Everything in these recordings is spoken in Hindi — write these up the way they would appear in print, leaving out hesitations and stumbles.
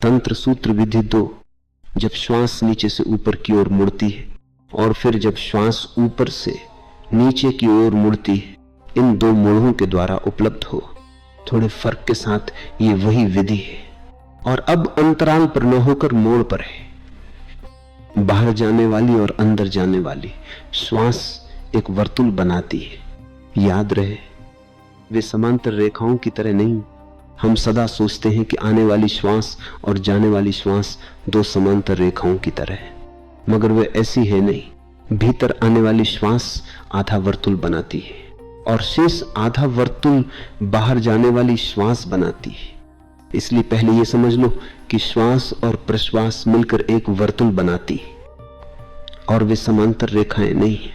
तंत्र सूत्र विधि 2, जब श्वास नीचे से ऊपर की ओर मुड़ती है और फिर जब श्वास ऊपर से नीचे की ओर मुड़ती है, इन 2 मोड़ों के द्वारा उपलब्ध हो। थोड़े फर्क के साथ ये वही विधि है, और अब अंतराल पर न होकर मोड़ पर है। बाहर जाने वाली और अंदर जाने वाली श्वास एक वर्तुल बनाती है। याद रहे, वे समांतर रेखाओं की तरह नहीं। हम सदा सोचते हैं कि आने वाली श्वास और जाने वाली श्वास 2 समांतर रेखाओं की तरह है, मगर वे ऐसी है नहीं। भीतर आने वाली श्वास आधा वर्तुल बनाती है और शेष आधा वर्तुल बाहर जाने वाली श्वास बनाती है। इसलिए पहले यह समझ लो कि श्वास और प्रश्वास मिलकर एक वर्तुल बनाती है, और वे समांतर रेखाएं नहीं है,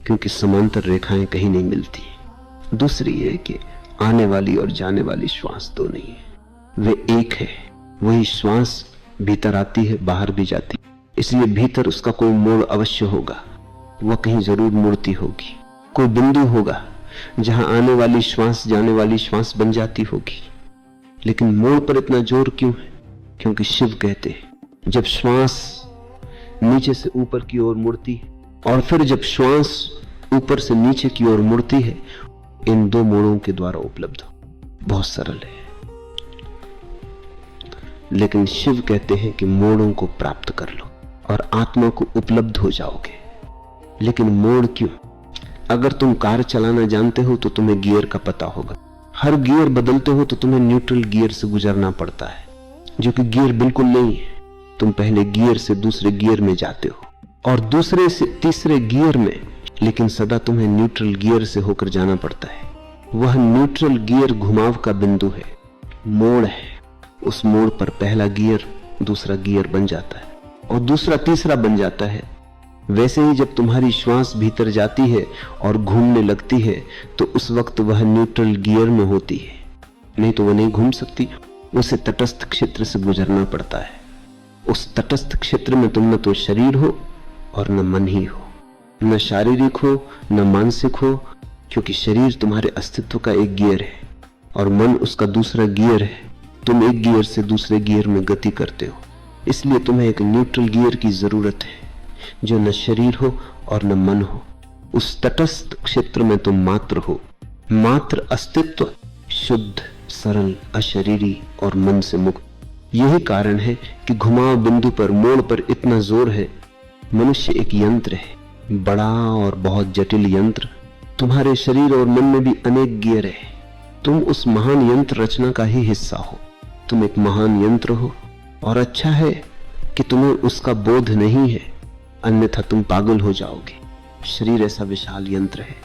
क्योंकि समांतर रेखाएं कहीं नहीं मिलती। दूसरी है कि आने वाली और जाने वाली श्वास 2 नहीं है, वे एक है। वही श्वास भीतर आती है, बाहर भी जाती है, इसलिए भीतर उसका कोई मोड़ अवश्य होगा। वह कहीं जरूर मुड़ती होगी। कोई बिंदु होगा जहां आने वाली श्वास जाने वाली श्वास बन जाती होगी। लेकिन मोड़ पर इतना जोर क्यों है? क्योंकि शिव कहते हैं जब श्वास नीचे से ऊपर की ओर मुड़ती है और फिर जब श्वास ऊपर से नीचे की ओर मुड़ती है, इन 2 मोड़ों के द्वारा उपलब्ध हो। बहुत सरल है, लेकिन शिव कहते हैं कि मोड़ों को प्राप्त कर लो और आत्मा को उपलब्ध हो जाओगे। लेकिन मोड़ क्यों? अगर तुम कार चलाना जानते हो तो तुम्हें गियर का पता होगा। हर गियर बदलते हो तो तुम्हें न्यूट्रल गियर से गुजरना पड़ता है, जो कि गियर बिल्कुल नहीं है। तुम पहले गियर से दूसरे गियर में जाते हो और दूसरे से तीसरे गियर में, लेकिन सदा तुम्हें न्यूट्रल गियर से होकर जाना पड़ता है। वह न्यूट्रल गियर घुमाव का बिंदु है, मोड़ है। उस मोड़ पर पहला गियर दूसरा गियर बन जाता है और दूसरा तीसरा बन जाता है। वैसे ही जब तुम्हारी श्वास भीतर जाती है और घूमने लगती है तो उस वक्त वह न्यूट्रल गियर में होती है, नहीं तो वह नहीं घूम सकती। उसे तटस्थ क्षेत्र से गुजरना पड़ता है। उस तटस्थ क्षेत्र में तुम न तो शरीर हो और न मन ही हो, न शारीरिक हो न मानसिक हो, क्योंकि शरीर तुम्हारे अस्तित्व का एक गियर है और मन उसका दूसरा गियर है। तुम एक गियर से दूसरे गियर में गति करते हो, इसलिए तुम्हें एक न्यूट्रल गियर की जरूरत है जो न शरीर हो और न मन हो। उस तटस्थ क्षेत्र में तुम मात्र हो, मात्र अस्तित्व, शुद्ध, सरल, अशरीरी और मन से मुक्त। यही कारण है कि घुमाव बिंदु पर, मोड़ पर इतना जोर है। मनुष्य एक यंत्र है, बड़ा और बहुत जटिल यंत्र। तुम्हारे शरीर और मन में भी अनेक गियर है। तुम उस महान यंत्र रचना का ही हिस्सा हो। तुम एक महान यंत्र हो और अच्छा है कि तुम्हें उसका बोध नहीं है, अन्यथा तुम पागल हो जाओगे। शरीर ऐसा विशाल यंत्र है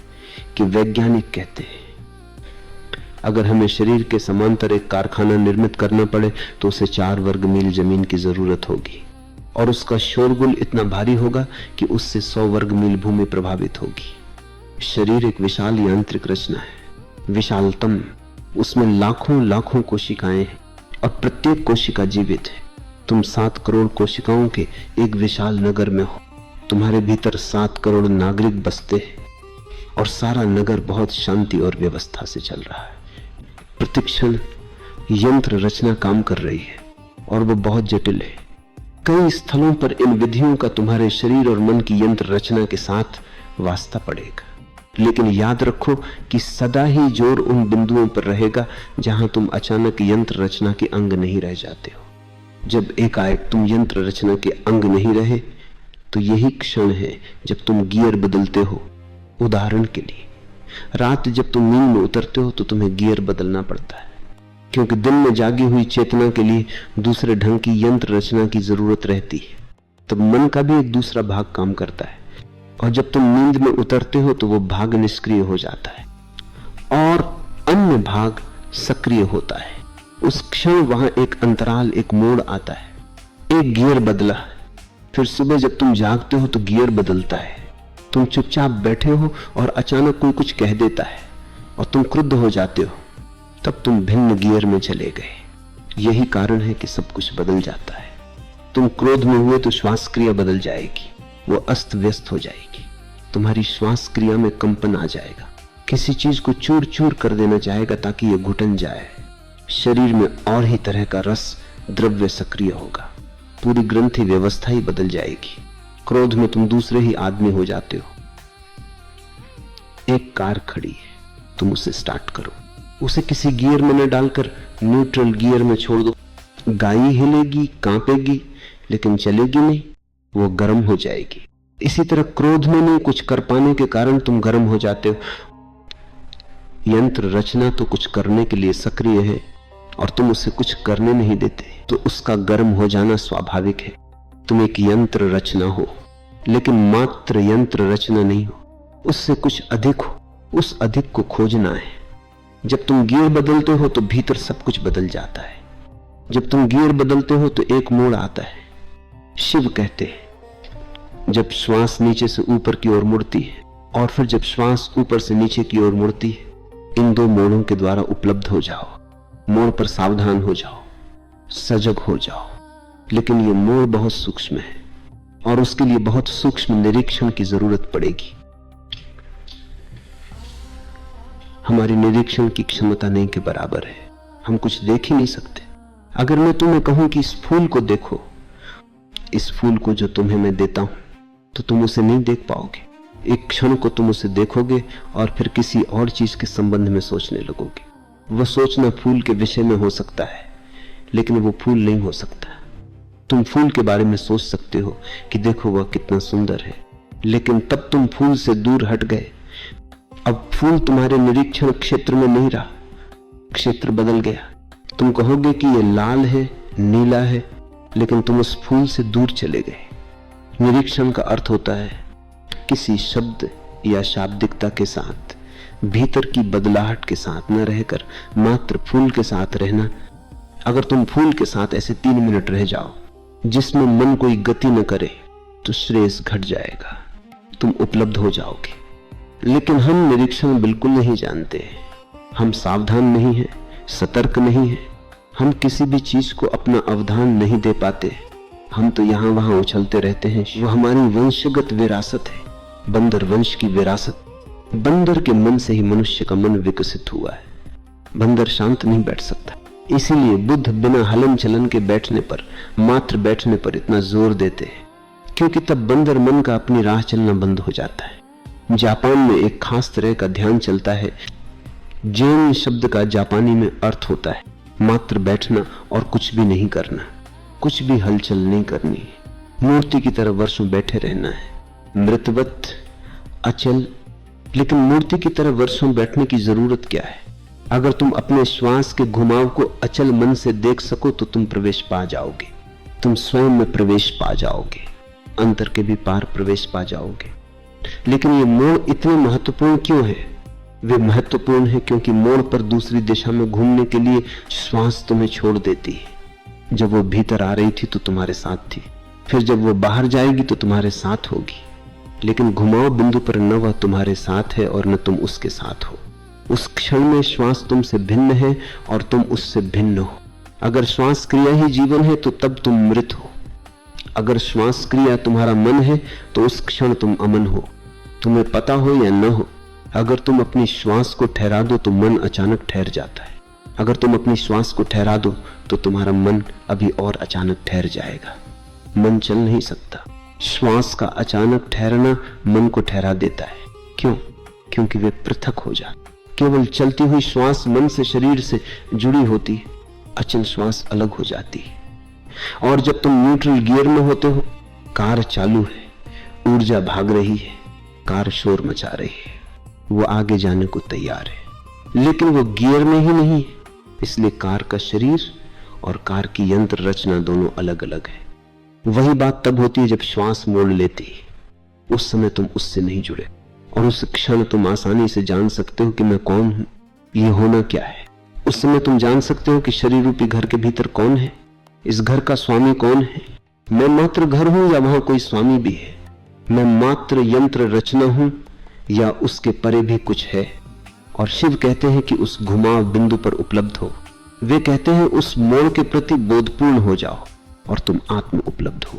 कि वैज्ञानिक कहते हैं अगर हमें शरीर के समांतर एक कारखाना निर्मित करना पड़े तो उसे 4 वर्ग मील जमीन की जरूरत होगी और उसका शोरगुल इतना भारी होगा कि उससे 100 वर्ग मील भूमि प्रभावित होगी। शरीर एक विशाल यांत्रिक रचना है, विशालतम। उसमें लाखों लाखों कोशिकाएं हैं और प्रत्येक कोशिका जीवित है। तुम 7 करोड़ कोशिकाओं के एक विशाल नगर में हो। तुम्हारे भीतर 7 करोड़ नागरिक बसते हैं और सारा नगर बहुत शांति और व्यवस्था से चल रहा है। प्रतिक्षण यंत्र रचना काम कर रही है और वो बहुत जटिल है। कई स्थलों पर इन विधियों का तुम्हारे शरीर और मन की यंत्र रचना के साथ वास्ता पड़ेगा, लेकिन याद रखो कि सदा ही जोर उन बिंदुओं पर रहेगा जहां तुम अचानक यंत्र रचना के अंग नहीं रह जाते हो। जब एकाएक तुम यंत्र रचना के अंग नहीं रहे तो यही क्षण है जब तुम गियर बदलते हो। उदाहरण के लिए, रात जब तुम नींद में उतरते हो तो तुम्हें गियर बदलना पड़ता है, क्योंकि दिन में जागी हुई चेतना के लिए दूसरे ढंग की यंत्र रचना की जरूरत रहती है। तब मन का भी एक दूसरा भाग काम करता है और जब तुम नींद में उतरते हो तो वो भाग निष्क्रिय हो जाता है और अन्य भाग सक्रिय होता है। उस क्षण वहां एक अंतराल, एक मोड़ आता है। एक गियर बदला, फिर सुबह जब तुम जागते हो तो गियर बदलता है। तुम चुपचाप बैठे हो और अचानक कोई कुछ कह देता है और तुम क्रुद्ध हो जाते हो, तब तुम भिन्न गियर में चले गए। यही कारण है कि सब कुछ बदल जाता है। तुम क्रोध में हुए तो श्वास क्रिया बदल जाएगी, वो अस्त व्यस्त हो जाएगी। तुम्हारी श्वास क्रिया में कंपन आ जाएगा, किसी चीज को चूर चूर कर देना चाहेगा ताकि ये घुटन जाए। शरीर में और ही तरह का रस द्रव्य सक्रिय होगा, पूरी ग्रंथि व्यवस्था ही बदल जाएगी। क्रोध में तुम दूसरे ही आदमी हो जाते हो। एक कार खड़ी है, तुम उसे स्टार्ट करो, उसे किसी गियर में न डालकर न्यूट्रल गियर में छोड़ दो। गाड़ी हिलेगी, कांपेगी, लेकिन चलेगी नहीं, वो गर्म हो जाएगी। इसी तरह क्रोध में नहीं कुछ कर पाने के कारण तुम गर्म हो जाते हो। यंत्र रचना तो कुछ करने के लिए सक्रिय है और तुम उसे कुछ करने नहीं देते, तो उसका गर्म हो जाना स्वाभाविक है। तुम एक यंत्र रचना हो, लेकिन मात्र यंत्र रचना नहीं हो, उससे कुछ अधिक हो। उस अधिक को खोजना है। जब तुम गियर बदलते हो तो भीतर सब कुछ बदल जाता है। जब तुम गियर बदलते हो तो एक मोड़ आता है। शिव कहते हैं, जब श्वास नीचे से ऊपर की ओर मुड़ती है और फिर जब श्वास ऊपर से नीचे की ओर मुड़ती है, इन दो मोड़ों के द्वारा उपलब्ध हो जाओ। मोड़ पर सावधान हो जाओ, सजग हो जाओ। लेकिन ये मोड़ बहुत सूक्ष्म है और उसके लिए बहुत सूक्ष्म निरीक्षण की जरूरत पड़ेगी। हमारी निरीक्षण की क्षमता नहीं के बराबर है, हम कुछ देख ही नहीं सकते। अगर मैं तुम्हें कहूं कि इस फूल को देखो, इस फूल को जो तुम्हें मैं देता हूं, तो तुम उसे नहीं देख पाओगे। एक क्षण को तुम उसे देखोगे और फिर किसी और चीज के संबंध में सोचने लगोगे। वह सोचना फूल के विषय में हो सकता है, लेकिन वो फूल नहीं हो सकता। तुम फूल के बारे में सोच सकते हो कि देखो वह कितना सुंदर है, लेकिन तब तुम फूल से दूर हट गए। अब फूल तुम्हारे निरीक्षण क्षेत्र में नहीं रहा, क्षेत्र बदल गया। तुम कहोगे कि यह लाल है, नीला है, लेकिन तुम उस फूल से दूर चले गए। निरीक्षण का अर्थ होता है किसी शब्द या शाब्दिकता के साथ, भीतर की बदलाहट के साथ न रहकर मात्र फूल के साथ रहना। अगर तुम फूल के साथ ऐसे 3 मिनट रह जाओ जिसमें मन कोई गति न करे, तो श्रेयस घट जाएगा, तुम उपलब्ध हो जाओगे। लेकिन हम निरीक्षण बिल्कुल नहीं जानते, हम सावधान नहीं हैं, सतर्क नहीं हैं, हम किसी भी चीज को अपना अवधान नहीं दे पाते। हम तो यहां वहां उछलते रहते हैं। वो हमारी वंशगत विरासत है, बंदर वंश की विरासत। बंदर के मन से ही मनुष्य का मन विकसित हुआ है। बंदर शांत नहीं बैठ सकता, इसीलिए बुद्ध बिना हलन चलन के बैठने पर, मात्र बैठने पर इतना जोर देते हैं, क्योंकि तब बंदर मन का अपनी राह चलना बंद हो जाता है। जापान में एक खास तरह का ध्यान चलता है। जैन शब्द का जापानी में अर्थ होता है मात्र बैठना और कुछ भी नहीं करना, कुछ भी हलचल नहीं करनी, मूर्ति की तरह वर्षों बैठे रहना है, मृतवत, अचल। लेकिन मूर्ति की तरह वर्षों बैठने की जरूरत क्या है? अगर तुम अपने श्वास के घुमाव को अचल मन से देख सको तो तुम प्रवेश पा जाओगे, तुम स्वयं में प्रवेश पा जाओगे, अंतर के भी पार प्रवेश पा जाओगे। लेकिन ये मोड़ इतने महत्वपूर्ण क्यों है? वे महत्वपूर्ण है क्योंकि मोड़ पर दूसरी दिशा में घूमने के लिए श्वास तुम्हें छोड़ देती है। जब वो भीतर आ रही थी तो तुम्हारे साथ थी, फिर जब वो बाहर जाएगी तो तुम्हारे साथ होगी। लेकिन घुमाव बिंदु पर न वह तुम्हारे साथ है और न तुम उसके साथ हो। उस क्षण में श्वास तुमसे भिन्न है और तुम उससे भिन्न हो। अगर श्वास क्रिया ही जीवन है तो तब तुम मृत हो। अगर श्वास क्रिया तुम्हारा मन है तो उस क्षण तुम अमन हो, तुम्हें पता हो या न हो। अगर तुम अपनी श्वास को ठहरा दो तो मन अचानक ठहर जाता है। अगर तुम अपनी श्वास को ठहरा दो तो तुम्हारा मन अभी और अचानक ठहर जाएगा। मन चल नहीं सकता। श्वास का अचानक ठहरना मन को ठहरा देता है। क्यों? क्योंकि वे पृथक हो जाते। केवल चलती हुई श्वास मन से, शरीर से जुड़ी होती है, अचल श्वास अलग हो जाती है। और जब तुम न्यूट्रल गियर में होते हो, कार चालू है, ऊर्जा भाग रही है, कार शोर मचा रही है, वो आगे जाने को तैयार है, लेकिन वो गियर में ही नहीं है। इसलिए कार का शरीर और कार की यंत्र रचना दोनों अलग अलग है। वही बात तब होती है जब श्वास मोड़ लेती है। उस समय तुम उससे नहीं जुड़े और उस क्षण तुम आसानी से जान सकते हो कि मैं कौन हूं, ये होना क्या है। उस समय तुम जान सकते हो कि शरीर रूपी घर के भीतर कौन है, इस घर का स्वामी कौन है। मैं मात्र घर हूं या वहां कोई स्वामी भी है? मैं मात्र यंत्र रचना हूं या उसके परे भी कुछ है? और शिव कहते हैं कि उस घुमाव बिंदु पर उपलब्ध हो। वे कहते हैं उस मोड़ के प्रति बोधपूर्ण हो जाओ और तुम आत्म उपलब्ध हो।